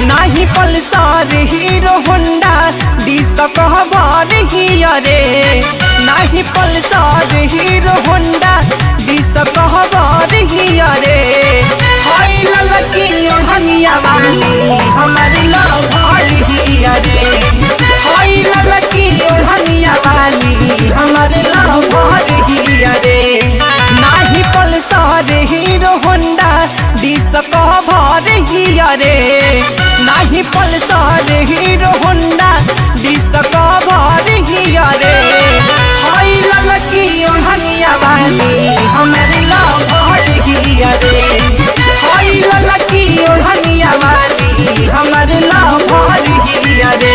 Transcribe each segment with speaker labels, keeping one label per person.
Speaker 1: नाही Pulsar hero Honda dish कहबर हियरे नाही Pulsar hero Honda dish कहबर हियरे हाय ललकी ओढ़निया वाली हमारी लवर हियरे हाय ललकी ओढ़निया वाली हमारी लवर हियरे नाही पल्सर हीरो होंडा डिस कहबर हियरे नाही पल्सर हीरो होंडा डिस कहबर हियरे हाय ललकी ओढ़निया वाली हमारी लवर हियरे हाय ललकी ओढ़निया वाली हमारी लवर हियरे।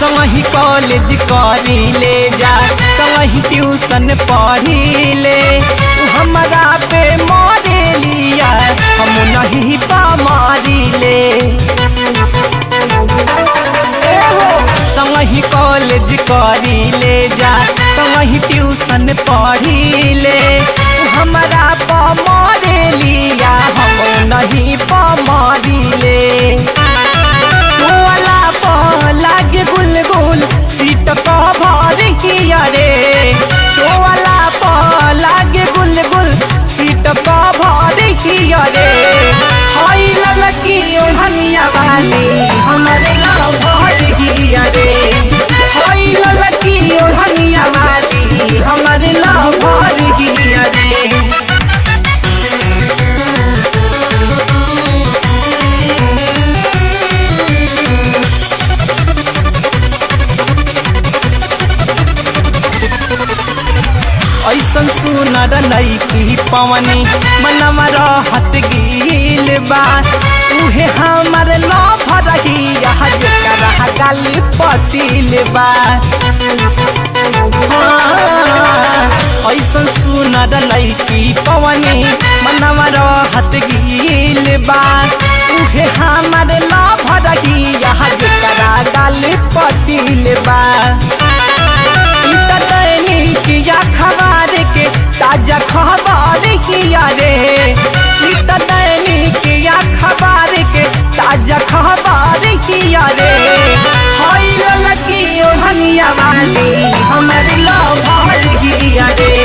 Speaker 1: संगही कॉलेज करी ले जा संगही ट्यूशन पढ़ी ले हमारा पे मारे लिया हम नहीं पा मारी ले संगही कॉलेज करी ले जा संगही ट्यूशन पढ़ी ले हमारा पा मारे लिया हम नहीं पा मारी ले लागे गुल गुल सीट कहबर हियरे टोला पर लागे गुल गुल सीट कहबर हियरे हाय ललकी ओढ़निया वाली हमारे लवर हियरे हाय ललकी ओढ़निया वाली हमारे लवर हियरे। ऐसन सुनर लईकी पवनी मनवा रहत गिल बा उहे हमर लवर हिया जेकरा गाल पतिल बा ऐसन सुनर लईकी पवनी मनवा रहत गिल बा उहे हमर लवर हिया जेकरा गाल पतिल बा किया खबर के ताजा खबर किया रे किया खबर के ताजा खबर किया रे हाय ललकी ओढ़निया वाली हमारी लवर हिया रे